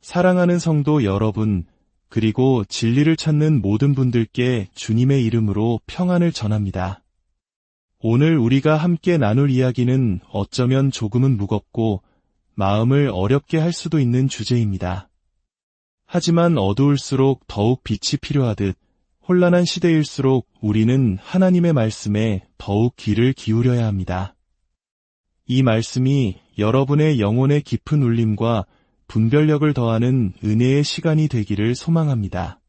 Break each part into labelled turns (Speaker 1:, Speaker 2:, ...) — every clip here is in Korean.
Speaker 1: 사랑하는 성도 여러분, 그리고 진리를 찾는 모든 분들께 주님의 이름으로 평안을 전합니다. 오늘 우리가 함께 나눌 이야기는 어쩌면 조금은 무겁고 마음을 어렵게 할 수도 있는 주제입니다. 하지만 어두울수록 더욱 빛이 필요하듯 혼란한 시대일수록 우리는 하나님의 말씀에 더욱 귀를 기울여야 합니다. 이 말씀이 여러분의 영혼의 깊은 울림과 분별력을 더하는 은혜의 시간이 되기를 소망합니다.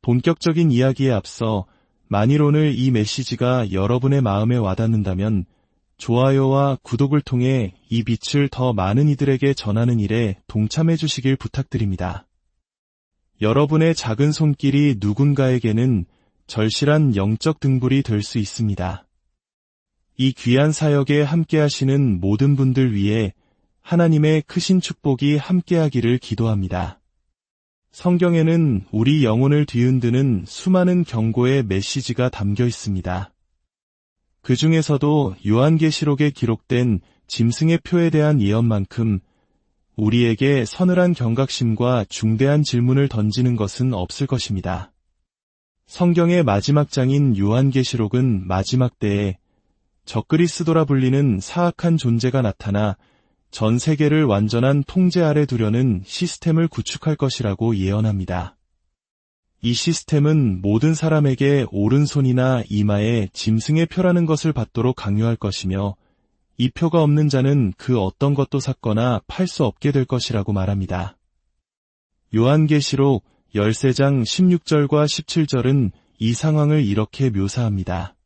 Speaker 1: 본격적인 이야기에 앞서 만일 오늘 이 메시지가 여러분의 마음에 와닿는다면 좋아요와 구독을 통해 이 빛을 더 많은 이들에게 전하는 일에 동참해 주시길 부탁드립니다. 여러분의 작은 손길이 누군가에게는 절실한 영적 등불이 될 수 있습니다. 이 귀한 사역에 함께하시는 모든 분들 위해 하나님의 크신 축복이 함께하기를 기도합니다. 성경에는 우리 영혼을 뒤흔드는 수많은 경고의 메시지가 담겨 있습니다. 그 중에서도 요한계시록에 기록된 짐승의 표에 대한 예언만큼 우리에게 서늘한 경각심과 중대한 질문을 던지는 것은 없을 것입니다. 성경의 마지막 장인 요한계시록은 마지막 때에 적그리스도라 불리는 사악한 존재가 나타나 전 세계를 완전한 통제 아래 두려는 시스템을 구축할 것이라고 예언합니다. 이 시스템은 모든 사람에게 오른손이나 이마에 짐승의 표라는 것을 받도록 강요할 것이며 이 표가 없는 자는 그 어떤 것도 샀거나 팔 수 없게 될 것이라고 말합니다. 요한계시록 13장 16절과 17절은 이 상황을 이렇게 묘사합니다.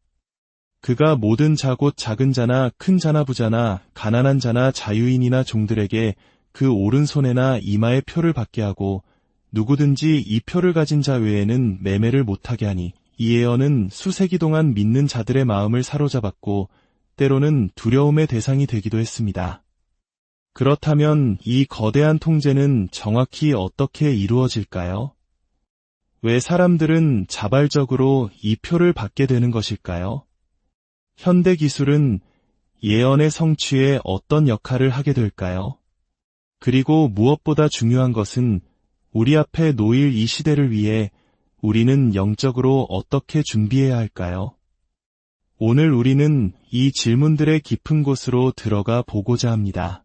Speaker 1: 그가 모든 자 곧 작은 자나 큰 자나 부자나 가난한 자나 자유인이나 종들에게 그 오른손에나 이마에 표를 받게 하고 누구든지 이 표를 가진 자 외에는 매매를 못하게 하니 이 예언은 수세기 동안 믿는 자들의 마음을 사로잡았고 때로는 두려움의 대상이 되기도 했습니다. 그렇다면 이 거대한 통제는 정확히 어떻게 이루어질까요? 왜 사람들은 자발적으로 이 표를 받게 되는 것일까요? 현대 기술은 예언의 성취에 어떤 역할을 하게 될까요? 그리고 무엇보다 중요한 것은 우리 앞에 놓일 이 시대를 위해 우리는 영적으로 어떻게 준비해야 할까요? 오늘 우리는 이 질문들의 깊은 곳으로 들어가 보고자 합니다.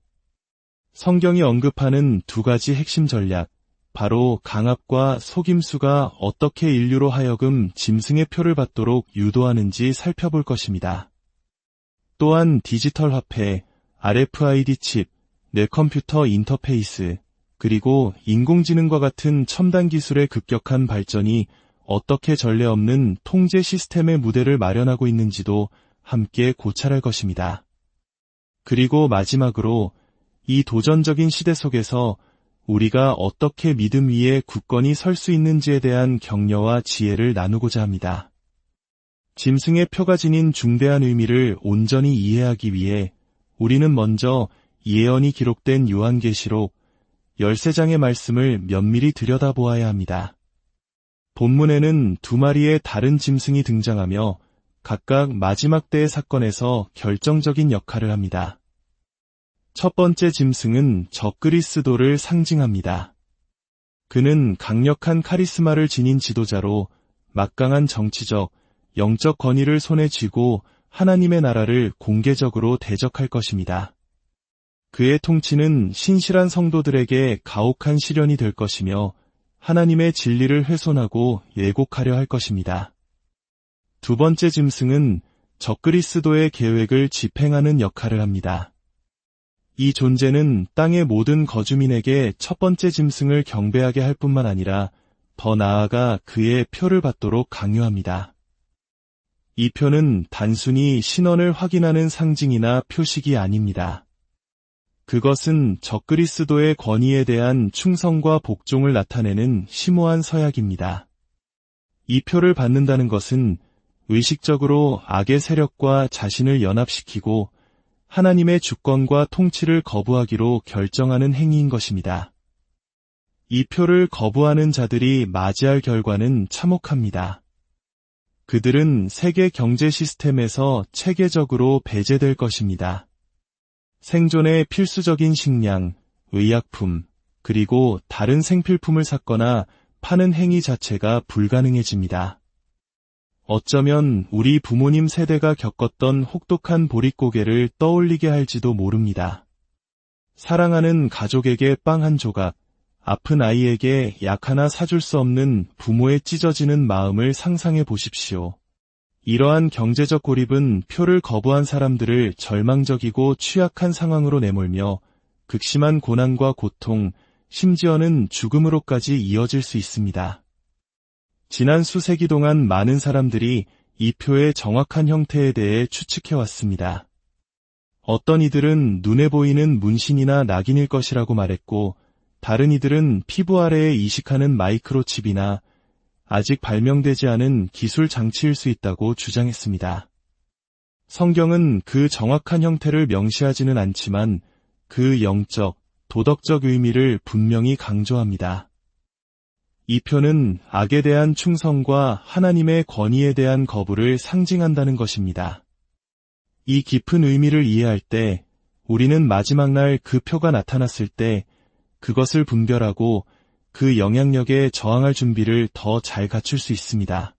Speaker 1: 성경이 언급하는 두 가지 핵심 전략, 바로 강압과 속임수가 어떻게 인류로 하여금 짐승의 표를 받도록 유도하는지 살펴볼 것입니다. 또한 디지털 화폐, RFID 칩, 뇌컴퓨터 인터페이스, 그리고 인공지능과 같은 첨단 기술의 급격한 발전이 어떻게 전례 없는 통제 시스템의 무대를 마련하고 있는지도 함께 고찰할 것입니다. 그리고 마지막으로 이 도전적인 시대 속에서 우리가 어떻게 믿음 위에 굳건히 설 수 있는지에 대한 격려와 지혜를 나누고자 합니다. 짐승의 표가 지닌 중대한 의미를 온전히 이해하기 위해 우리는 먼저 예언이 기록된 요한계시록 13장의 말씀을 면밀히 들여다보아야 합니다. 본문에는 두 마리의 다른 짐승이 등장하며 각각 마지막 때의 사건에서 결정적인 역할을 합니다. 첫 번째 짐승은 적그리스도를 상징합니다. 그는 강력한 카리스마를 지닌 지도자로 막강한 정치적, 영적 권위를 손에 쥐고 하나님의 나라를 공개적으로 대적할 것입니다. 그의 통치는 신실한 성도들에게 가혹한 시련이 될 것이며 하나님의 진리를 훼손하고 왜곡하려 할 것입니다. 두 번째 짐승은 적그리스도의 계획을 집행하는 역할을 합니다. 이 존재는 땅의 모든 거주민에게 첫 번째 짐승을 경배하게 할 뿐만 아니라 더 나아가 그의 표를 받도록 강요합니다. 이 표는 단순히 신원을 확인하는 상징이나 표식이 아닙니다. 그것은 적그리스도의 권위에 대한 충성과 복종을 나타내는 심오한 서약입니다. 이 표를 받는다는 것은 의식적으로 악의 세력과 자신을 연합시키고 하나님의 주권과 통치를 거부하기로 결정하는 행위인 것입니다. 이 표를 거부하는 자들이 맞이할 결과는 참혹합니다. 그들은 세계 경제 시스템에서 체계적으로 배제될 것입니다. 생존의 필수적인 식량, 의약품, 그리고 다른 생필품을 샀거나 파는 행위 자체가 불가능해집니다. 어쩌면 우리 부모님 세대가 겪었던 혹독한 보릿고개를 떠올리게 할지도 모릅니다. 사랑하는 가족에게 빵 한 조각, 아픈 아이에게 약 하나 사줄 수 없는 부모의 찢어지는 마음을 상상해 보십시오. 이러한 경제적 고립은 표를 거부한 사람들을 절망적이고 취약한 상황으로 내몰며 극심한 고난과 고통, 심지어는 죽음으로까지 이어질 수 있습니다. 지난 수세기 동안 많은 사람들이 이 표의 정확한 형태에 대해 추측해왔습니다. 어떤 이들은 눈에 보이는 문신이나 낙인일 것이라고 말했고, 다른 이들은 피부 아래에 이식하는 마이크로칩이나 아직 발명되지 않은 기술 장치일 수 있다고 주장했습니다. 성경은 그 정확한 형태를 명시하지는 않지만 그 영적, 도덕적 의미를 분명히 강조합니다. 이 표는 악에 대한 충성과 하나님의 권위에 대한 거부를 상징한다는 것입니다. 이 깊은 의미를 이해할 때 우리는 마지막 날 그 표가 나타났을 때 그것을 분별하고 그 영향력에 저항할 준비를 더 잘 갖출 수 있습니다.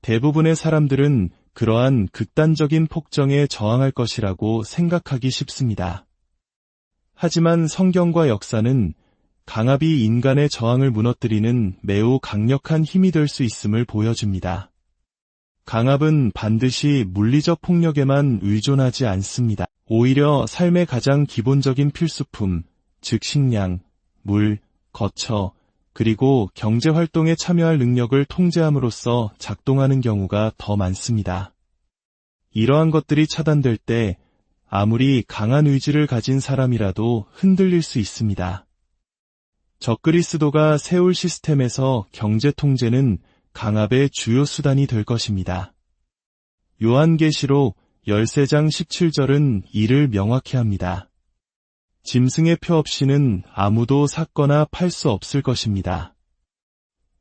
Speaker 1: 대부분의 사람들은 그러한 극단적인 폭정에 저항할 것이라고 생각하기 쉽습니다. 하지만 성경과 역사는 강압이 인간의 저항을 무너뜨리는 매우 강력한 힘이 될 수 있음을 보여줍니다. 강압은 반드시 물리적 폭력에만 의존하지 않습니다. 오히려 삶의 가장 기본적인 필수품, 즉 식량, 물, 거처, 그리고 경제활동에 참여할 능력을 통제함으로써 작동하는 경우가 더 많습니다. 이러한 것들이 차단될 때 아무리 강한 의지를 가진 사람이라도 흔들릴 수 있습니다. 적그리스도가 세울 시스템에서 경제 통제는 강압의 주요 수단이 될 것입니다. 요한계시록 13장 17절은 이를 명확히 합니다. 짐승의 표 없이는 아무도 샀거나 팔 수 없을 것입니다.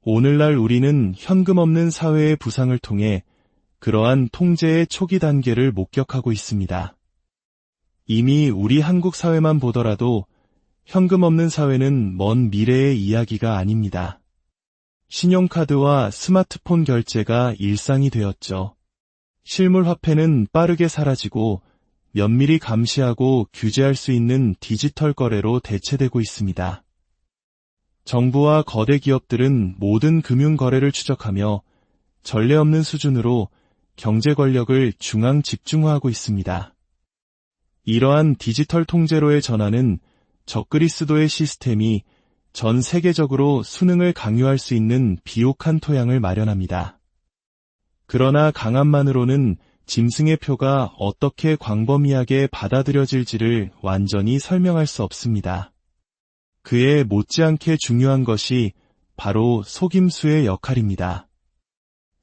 Speaker 1: 오늘날 우리는 현금 없는 사회의 부상을 통해 그러한 통제의 초기 단계를 목격하고 있습니다. 이미 우리 한국 사회만 보더라도 현금 없는 사회는 먼 미래의 이야기가 아닙니다. 신용카드와 스마트폰 결제가 일상이 되었죠. 실물 화폐는 빠르게 사라지고 면밀히 감시하고 규제할 수 있는 디지털 거래로 대체되고 있습니다. 정부와 거대 기업들은 모든 금융 거래를 추적하며 전례 없는 수준으로 경제 권력을 중앙 집중화하고 있습니다. 이러한 디지털 통제로의 전환은 적그리스도의 시스템이 전 세계적으로 수능을 강요할 수 있는 비옥한 토양을 마련합니다. 그러나 강압만으로는 짐승의 표가 어떻게 광범위하게 받아들여질지를 완전히 설명할 수 없습니다. 그에 못지않게 중요한 것이 바로 속임수의 역할입니다.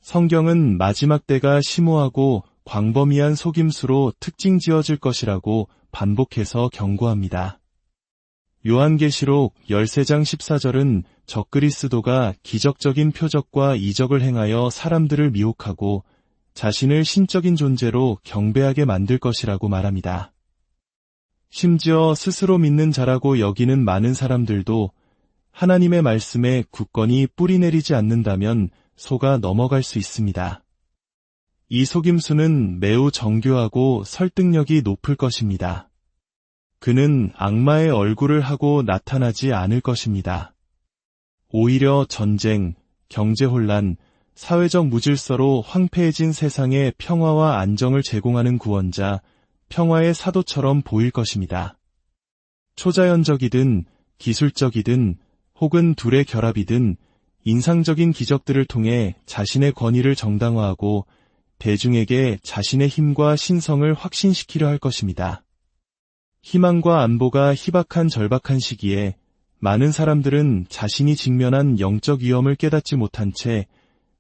Speaker 1: 성경은 마지막 때가 심오하고 광범위한 속임수로 특징 지어질 것이라고 반복해서 경고합니다. 요한계시록 13장 14절은 적그리스도가 기적적인 표적과 이적을 행하여 사람들을 미혹하고 자신을 신적인 존재로 경배하게 만들 것이라고 말합니다. 심지어 스스로 믿는 자라고 여기는 많은 사람들도 하나님의 말씀에 굳건히 뿌리내리지 않는다면 속아 넘어갈 수 있습니다. 이 속임수는 매우 정교하고 설득력이 높을 것입니다. 그는 악마의 얼굴을 하고 나타나지 않을 것입니다. 오히려 전쟁, 경제혼란, 사회적 무질서로 황폐해진 세상에 평화와 안정을 제공하는 구원자, 평화의 사도처럼 보일 것입니다. 초자연적이든 기술적이든 혹은 둘의 결합이든 인상적인 기적들을 통해 자신의 권위를 정당화하고 대중에게 자신의 힘과 신성을 확신시키려 할 것입니다. 희망과 안보가 희박한 절박한 시기에 많은 사람들은 자신이 직면한 영적 위험을 깨닫지 못한 채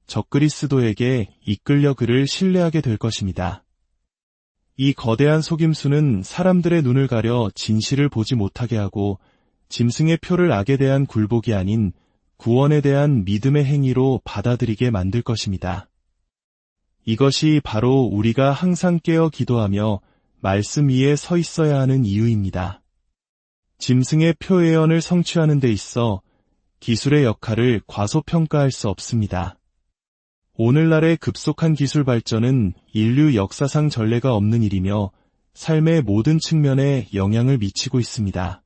Speaker 1: 적그리스도에게 이끌려 그를 신뢰하게 될 것입니다. 이 거대한 속임수는 사람들의 눈을 가려 진실을 보지 못하게 하고 짐승의 표를 악에 대한 굴복이 아닌 구원에 대한 믿음의 행위로 받아들이게 만들 것입니다. 이것이 바로 우리가 항상 깨어 기도하며 말씀 위에 서 있어야 하는 이유입니다. 짐승의 표 예언을 성취하는 데 있어 기술의 역할을 과소평가할 수 없습니다. 오늘날의 급속한 기술 발전은 인류 역사상 전례가 없는 일이며 삶의 모든 측면에 영향을 미치고 있습니다.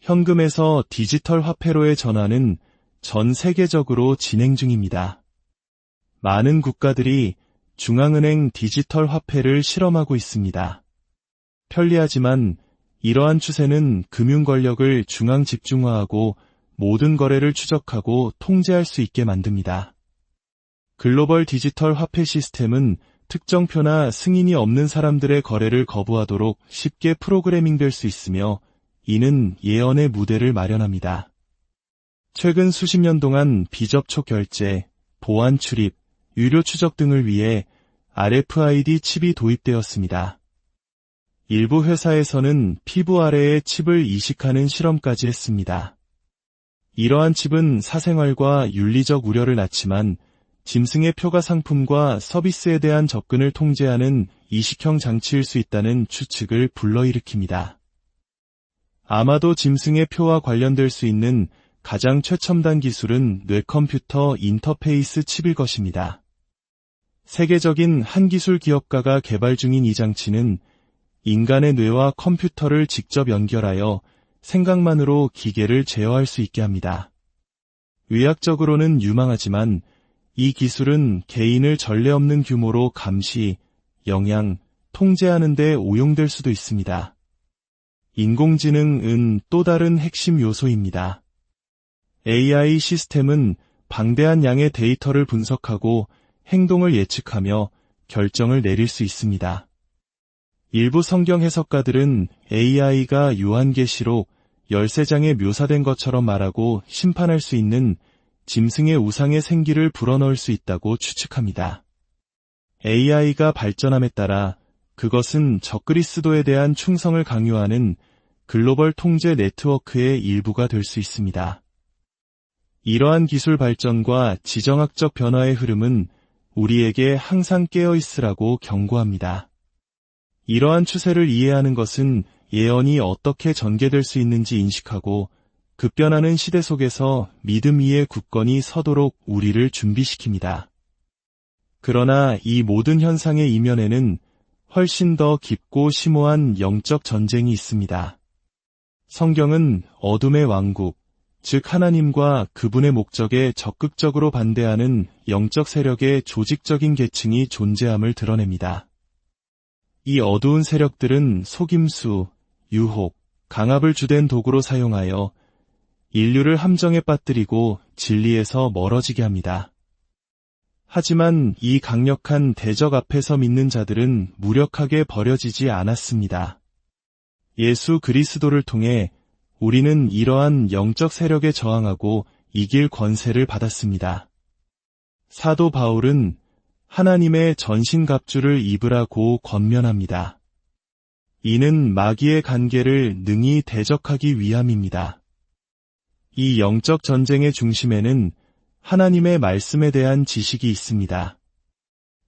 Speaker 1: 현금에서 디지털 화폐로의 전환은 전 세계적으로 진행 중입니다. 많은 국가들이 중앙은행 디지털 화폐를 실험하고 있습니다. 편리하지만 이러한 추세는 금융 권력을 중앙 집중화하고 모든 거래를 추적하고 통제할 수 있게 만듭니다. 글로벌 디지털 화폐 시스템은 특정표나 승인이 없는 사람들의 거래를 거부하도록 쉽게 프로그래밍될 수 있으며 이는 예언의 무대를 마련합니다. 최근 수십 년 동안 비접촉 결제, 보안 출입, 유료 추적 등을 위해 RFID 칩이 도입되었습니다. 일부 회사에서는 피부 아래에 칩을 이식하는 실험까지 했습니다. 이러한 칩은 사생활과 윤리적 우려를 낳지만 짐승의 표가 상품과 서비스에 대한 접근을 통제하는 이식형 장치일 수 있다는 추측을 불러일으킵니다. 아마도 짐승의 표와 관련될 수 있는 가장 최첨단 기술은 뇌컴퓨터 인터페이스 칩일 것입니다. 세계적인 한 기술 기업가가 개발 중인 이 장치는 인간의 뇌와 컴퓨터를 직접 연결하여 생각만으로 기계를 제어할 수 있게 합니다. 의학적으로는 유망하지만 이 기술은 개인을 전례 없는 규모로 감시, 영양, 통제하는 데 오용될 수도 있습니다. 인공지능은 또 다른 핵심 요소입니다. AI 시스템은 방대한 양의 데이터를 분석하고 행동을 예측하며 결정을 내릴 수 있습니다. 일부 성경 해석가들은 AI가 요한계시록 13장에 묘사된 것처럼 말하고 심판할 수 있는 짐승의 우상의 생기를 불어넣을 수 있다고 추측합니다. AI가 발전함에 따라 그것은 적그리스도에 대한 충성을 강요하는 글로벌 통제 네트워크의 일부가 될 수 있습니다. 이러한 기술 발전과 지정학적 변화의 흐름은 우리에게 항상 깨어 있으라고 경고합니다. 이러한 추세를 이해하는 것은 예언이 어떻게 전개될 수 있는지 인식하고 급변하는 시대 속에서 믿음 위에 굳건히 서도록 우리를 준비시킵니다. 그러나 이 모든 현상의 이면에는 훨씬 더 깊고 심오한 영적 전쟁이 있습니다. 성경은 어둠의 왕국, 즉 하나님과 그분의 목적에 적극적으로 반대하는 영적 세력의 조직적인 계층이 존재함을 드러냅니다. 이 어두운 세력들은 속임수, 유혹, 강압을 주된 도구로 사용하여 인류를 함정에 빠뜨리고 진리에서 멀어지게 합니다. 하지만 이 강력한 대적 앞에서 믿는 자들은 무력하게 버려지지 않았습니다. 예수 그리스도를 통해 우리는 이러한 영적 세력에 저항하고 이길 권세를 받았습니다. 사도 바울은 하나님의 전신갑주를 입으라고 권면합니다. 이는 마귀의 간계를 능히 대적하기 위함입니다. 이 영적 전쟁의 중심에는 하나님의 말씀에 대한 지식이 있습니다.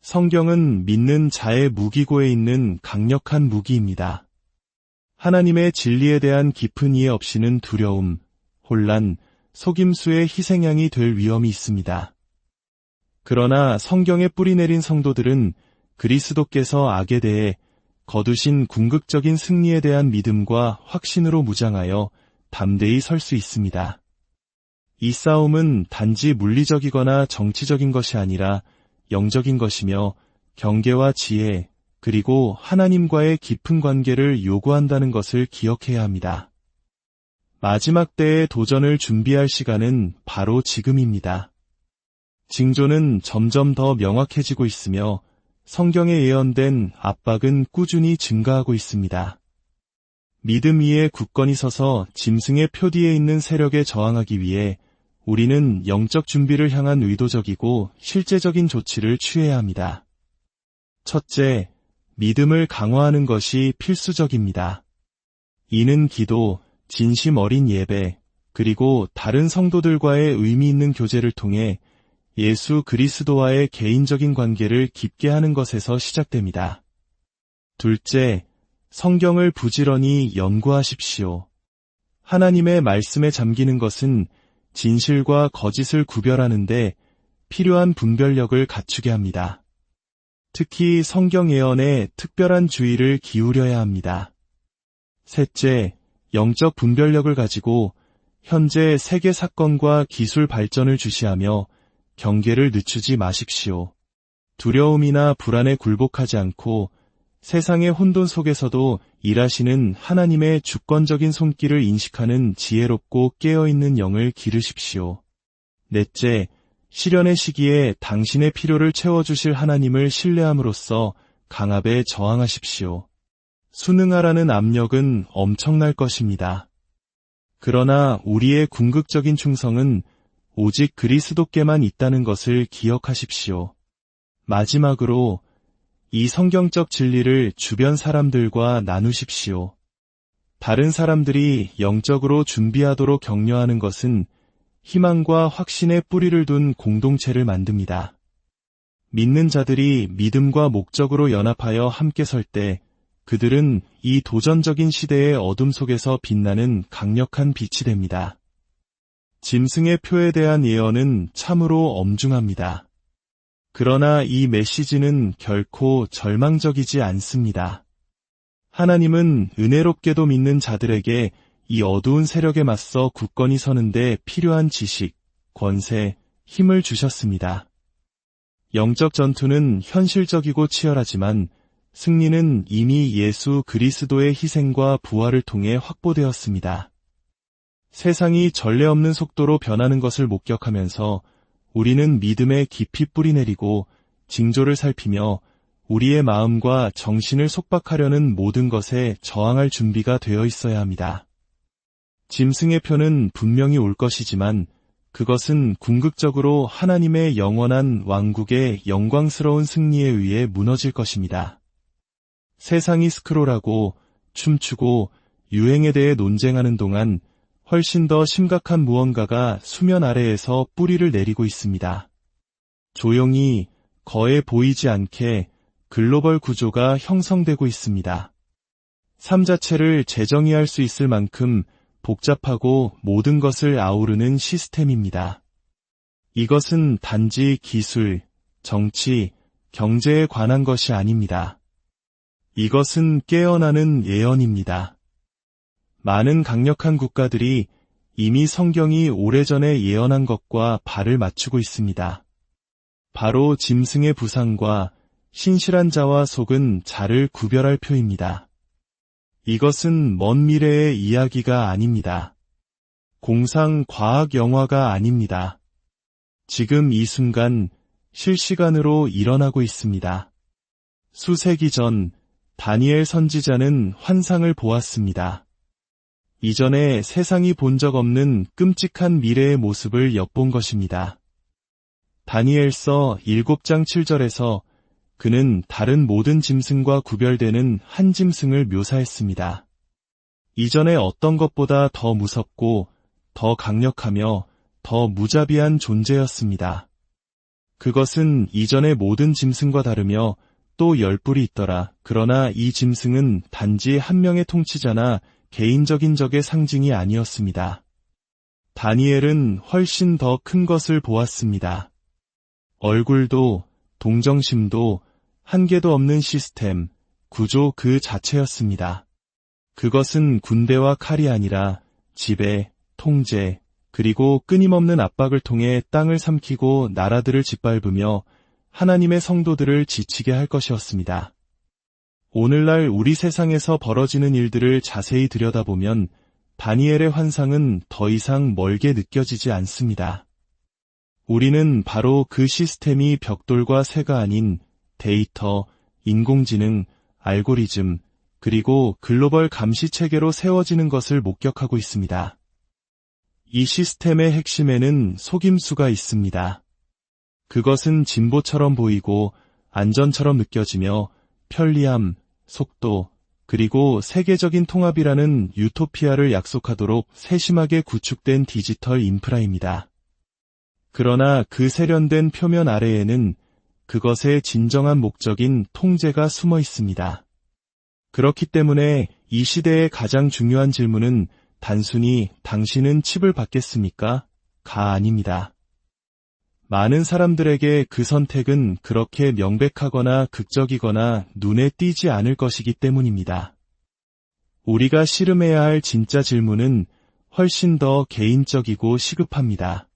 Speaker 1: 성경은 믿는 자의 무기고에 있는 강력한 무기입니다. 하나님의 진리에 대한 깊은 이해 없이는 두려움, 혼란, 속임수의 희생양이 될 위험이 있습니다. 그러나 성경에 뿌리내린 성도들은 그리스도께서 악에 대해 거두신 궁극적인 승리에 대한 믿음과 확신으로 무장하여 담대히 설 수 있습니다. 이 싸움은 단지 물리적이거나 정치적인 것이 아니라 영적인 것이며 경계와 지혜, 그리고 하나님과의 깊은 관계를 요구한다는 것을 기억해야 합니다. 마지막 때의 도전을 준비할 시간은 바로 지금입니다. 징조는 점점 더 명확해지고 있으며 성경에 예언된 압박은 꾸준히 증가하고 있습니다. 믿음 위에 굳건히 서서 짐승의 표 뒤에 있는 세력에 저항하기 위해 우리는 영적 준비를 향한 의도적이고 실제적인 조치를 취해야 합니다. 첫째, 믿음을 강화하는 것이 필수적입니다. 이는 기도, 진심 어린 예배, 그리고 다른 성도들과의 의미 있는 교제를 통해 예수 그리스도와의 개인적인 관계를 깊게 하는 것에서 시작됩니다. 둘째, 성경을 부지런히 연구하십시오. 하나님의 말씀에 잠기는 것은 진실과 거짓을 구별하는데 필요한 분별력을 갖추게 합니다. 특히 성경 예언에 특별한 주의를 기울여야 합니다. 셋째, 영적 분별력을 가지고 현재 세계 사건과 기술 발전을 주시하며 경계를 늦추지 마십시오. 두려움이나 불안에 굴복하지 않고 세상의 혼돈 속에서도 일하시는 하나님의 주권적인 손길을 인식하는 지혜롭고 깨어있는 영을 기르십시오. 넷째, 시련의 시기에 당신의 필요를 채워주실 하나님을 신뢰함으로써 강압에 저항하십시오. 순응하라는 압력은 엄청날 것입니다. 그러나 우리의 궁극적인 충성은 오직 그리스도께만 있다는 것을 기억하십시오. 마지막으로 이 성경적 진리를 주변 사람들과 나누십시오. 다른 사람들이 영적으로 준비하도록 격려하는 것은 희망과 확신의 뿌리를 둔 공동체를 만듭니다. 믿는 자들이 믿음과 목적으로 연합하여 함께 설 때 그들은 이 도전적인 시대의 어둠 속에서 빛나는 강력한 빛이 됩니다. 짐승의 표에 대한 예언은 참으로 엄중합니다. 그러나 이 메시지는 결코 절망적이지 않습니다. 하나님은 은혜롭게도 믿는 자들에게 이 어두운 세력에 맞서 굳건히 서는데 필요한 지식, 권세, 힘을 주셨습니다. 영적 전투는 현실적이고 치열하지만 승리는 이미 예수 그리스도의 희생과 부활을 통해 확보되었습니다. 세상이 전례 없는 속도로 변하는 것을 목격하면서 우리는 믿음에 깊이 뿌리내리고 징조를 살피며 우리의 마음과 정신을 속박하려는 모든 것에 저항할 준비가 되어 있어야 합니다. 짐승의 표는 분명히 올 것이지만 그것은 궁극적으로 하나님의 영원한 왕국의 영광스러운 승리에 의해 무너질 것입니다. 세상이 스크롤하고 춤추고 유행에 대해 논쟁하는 동안 훨씬 더 심각한 무언가가 수면 아래에서 뿌리를 내리고 있습니다. 조용히 거에 보이지 않게 글로벌 구조가 형성되고 있습니다. 삶 자체를 재정의할 수 있을 만큼 복잡하고 모든 것을 아우르는 시스템입니다. 이것은 단지 기술, 정치, 경제에 관한 것이 아닙니다. 이것은 깨어나는 예언입니다. 많은 강력한 국가들이 이미 성경이 오래전에 예언한 것과 발을 맞추고 있습니다. 바로 짐승의 부상과 신실한 자와 속은 자를 구별할 표입니다. 이것은 먼 미래의 이야기가 아닙니다. 공상 과학 영화가 아닙니다. 지금 이 순간 실시간으로 일어나고 있습니다. 수세기 전 다니엘 선지자는 환상을 보았습니다. 이전에 세상이 본 적 없는 끔찍한 미래의 모습을 엿본 것입니다. 다니엘서 7장 7절에서 그는 다른 모든 짐승과 구별되는 한 짐승을 묘사했습니다. 이전에 어떤 것보다 더 무섭고 더 강력하며 더 무자비한 존재였습니다. 그것은 이전의 모든 짐승과 다르며 또 10뿔이 있더라. 그러나 이 짐승은 단지 한 명의 통치자나 개인적인 적의 상징이 아니었습니다. 다니엘은 훨씬 더 큰 것을 보았습니다. 얼굴도 동정심도 한계도 없는 시스템, 구조 그 자체였습니다. 그것은 군대와 칼이 아니라 지배, 통제, 그리고 끊임없는 압박을 통해 땅을 삼키고 나라들을 짓밟으며 하나님의 성도들을 지치게 할 것이었습니다. 오늘날 우리 세상에서 벌어지는 일들을 자세히 들여다보면 다니엘의 환상은 더 이상 멀게 느껴지지 않습니다. 우리는 바로 그 시스템이 벽돌과 새가 아닌 데이터, 인공지능, 알고리즘, 그리고 글로벌 감시 체계로 세워지는 것을 목격하고 있습니다. 이 시스템의 핵심에는 속임수가 있습니다. 그것은 진보처럼 보이고 안전처럼 느껴지며 편리함, 속도, 그리고 세계적인 통합이라는 유토피아를 약속하도록 세심하게 구축된 디지털 인프라입니다. 그러나 그 세련된 표면 아래에는 그것의 진정한 목적인 통제가 숨어 있습니다. 그렇기 때문에 이 시대의 가장 중요한 질문은 단순히 당신은 칩을 받겠습니까? 가 아닙니다. 많은 사람들에게 그 선택은 그렇게 명백하거나 극적이거나 눈에 띄지 않을 것이기 때문입니다. 우리가 씨름해야 할 진짜 질문은 훨씬 더 개인적이고 시급합니다.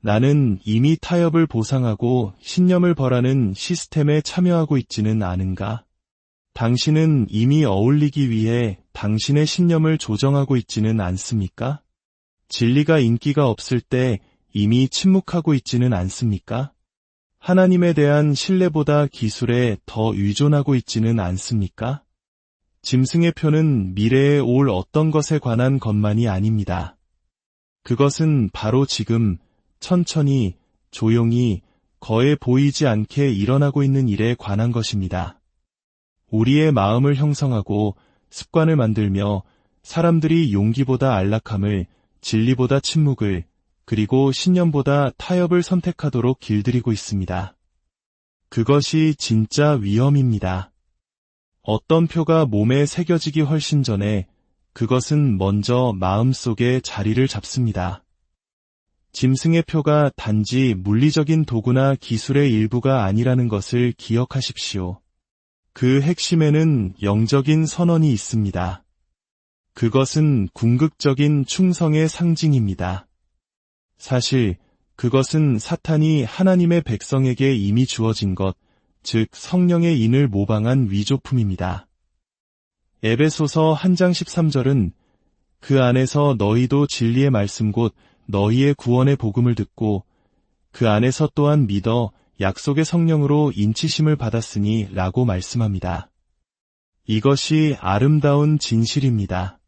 Speaker 1: 나는 이미 타협을 보상하고 신념을 벌하는 시스템에 참여하고 있지는 않은가? 당신은 이미 어울리기 위해 당신의 신념을 조정하고 있지는 않습니까? 진리가 인기가 없을 때 이미 침묵하고 있지는 않습니까? 하나님에 대한 신뢰보다 기술에 더 의존하고 있지는 않습니까? 짐승의 표는 미래에 올 어떤 것에 관한 것만이 아닙니다. 그것은 바로 지금 천천히, 조용히, 거에 보이지 않게 일어나고 있는 일에 관한 것입니다. 우리의 마음을 형성하고 습관을 만들며 사람들이 용기보다 안락함을, 진리보다 침묵을, 그리고 신념보다 타협을 선택하도록 길들이고 있습니다. 그것이 진짜 위험입니다. 어떤 표가 몸에 새겨지기 훨씬 전에 그것은 먼저 마음속에 자리를 잡습니다. 짐승의 표가 단지 물리적인 도구나 기술의 일부가 아니라는 것을 기억하십시오. 그 핵심에는 영적인 선언이 있습니다. 그것은 궁극적인 충성의 상징입니다. 사실 그것은 사탄이 하나님의 백성에게 이미 주어진 것, 즉 성령의 인을 모방한 위조품입니다. 에베소서 1장 13절은 그 안에서 너희도 진리의 말씀 곧 너희의 구원의 복음을 듣고 그 안에서 또한 믿어 약속의 성령으로 인치심을 받았으니 라고 말씀합니다. 이것이 아름다운 진실입니다.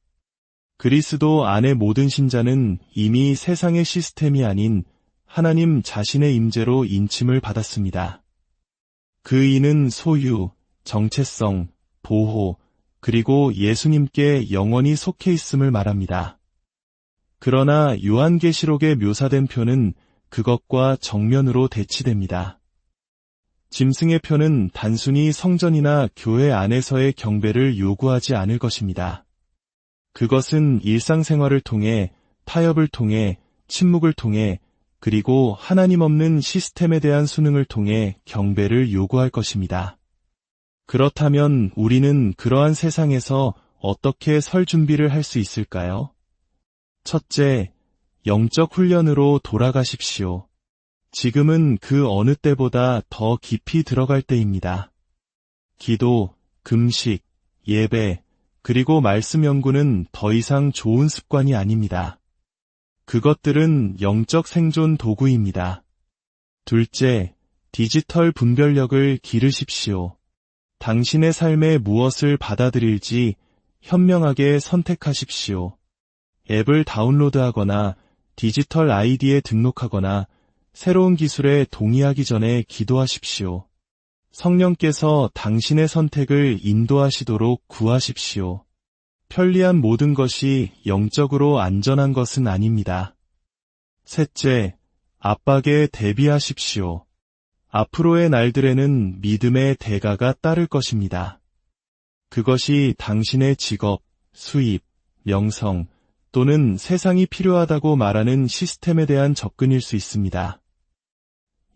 Speaker 1: 그리스도 안의 모든 신자는 이미 세상의 시스템이 아닌 하나님 자신의 임재로 인침을 받았습니다. 그 이는 소유, 정체성, 보호, 그리고 예수님께 영원히 속해 있음을 말합니다. 그러나 요한계시록에 묘사된 표는 그것과 정면으로 대치됩니다. 짐승의 표는 단순히 성전이나 교회 안에서의 경배를 요구하지 않을 것입니다. 그것은 일상생활을 통해, 타협을 통해, 침묵을 통해, 그리고 하나님 없는 시스템에 대한 순응을 통해 경배를 요구할 것입니다. 그렇다면 우리는 그러한 세상에서 어떻게 설 준비를 할 수 있을까요? 첫째, 영적 훈련으로 돌아가십시오. 지금은 그 어느 때보다 더 깊이 들어갈 때입니다. 기도, 금식, 예배, 그리고 말씀 연구는 더 이상 좋은 습관이 아닙니다. 그것들은 영적 생존 도구입니다. 둘째, 디지털 분별력을 기르십시오. 당신의 삶에 무엇을 받아들일지 현명하게 선택하십시오. 앱을 다운로드하거나 디지털 아이디에 등록하거나 새로운 기술에 동의하기 전에 기도하십시오. 성령께서 당신의 선택을 인도하시도록 구하십시오. 편리한 모든 것이 영적으로 안전한 것은 아닙니다. 셋째, 압박에 대비하십시오. 앞으로의 날들에는 믿음의 대가가 따를 것입니다. 그것이 당신의 직업, 수입, 명성 또는 세상이 필요하다고 말하는 시스템에 대한 접근일 수 있습니다.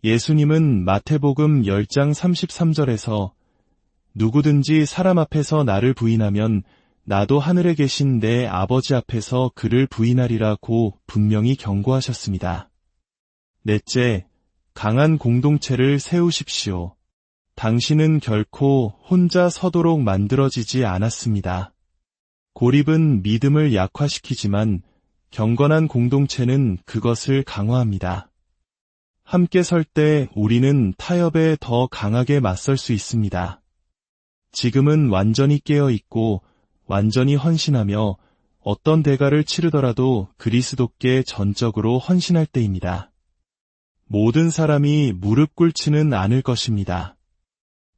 Speaker 1: 예수님은 마태복음 10장 33절에서 누구든지 사람 앞에서 나를 부인하면 나도 하늘에 계신 내 아버지 앞에서 그를 부인하리라고 분명히 경고하셨습니다. 넷째, 강한 공동체를 세우십시오. 당신은 결코 혼자 서도록 만들어지지 않았습니다. 고립은 믿음을 약화시키지만 경건한 공동체는 그것을 강화합니다. 함께 설 때 우리는 타협에 더 강하게 맞설 수 있습니다. 지금은 완전히 깨어 있고 완전히 헌신하며 어떤 대가를 치르더라도 그리스도께 전적으로 헌신할 때입니다. 모든 사람이 무릎 꿇지는 않을 것입니다.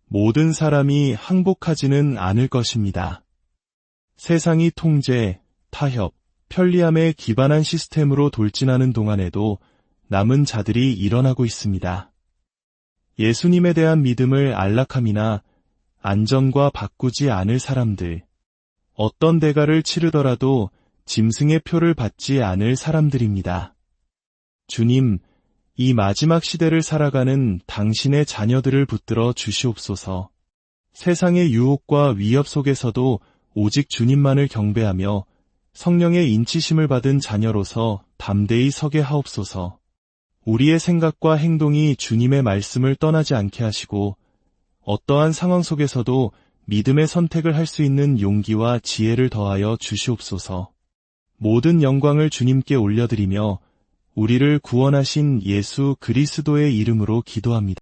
Speaker 1: 모든 사람이 항복하지는 않을 것입니다. 세상이 통제, 타협, 편리함에 기반한 시스템으로 돌진하는 동안에도 남은 자들이 일어나고 있습니다. 예수님에 대한 믿음을 안락함이나 안전과 바꾸지 않을 사람들, 어떤 대가를 치르더라도 짐승의 표를 받지 않을 사람들입니다. 주님, 이 마지막 시대를 살아가는 당신의 자녀들을 붙들어 주시옵소서. 세상의 유혹과 위협 속에서도 오직 주님만을 경배하며 성령의 인치심을 받은 자녀로서 담대히 서게 하옵소서. 우리의 생각과 행동이 주님의 말씀을 떠나지 않게 하시고 어떠한 상황 속에서도 믿음의 선택을 할 수 있는 용기와 지혜를 더하여 주시옵소서. 모든 영광을 주님께 올려드리며 우리를 구원하신 예수 그리스도의 이름으로 기도합니다.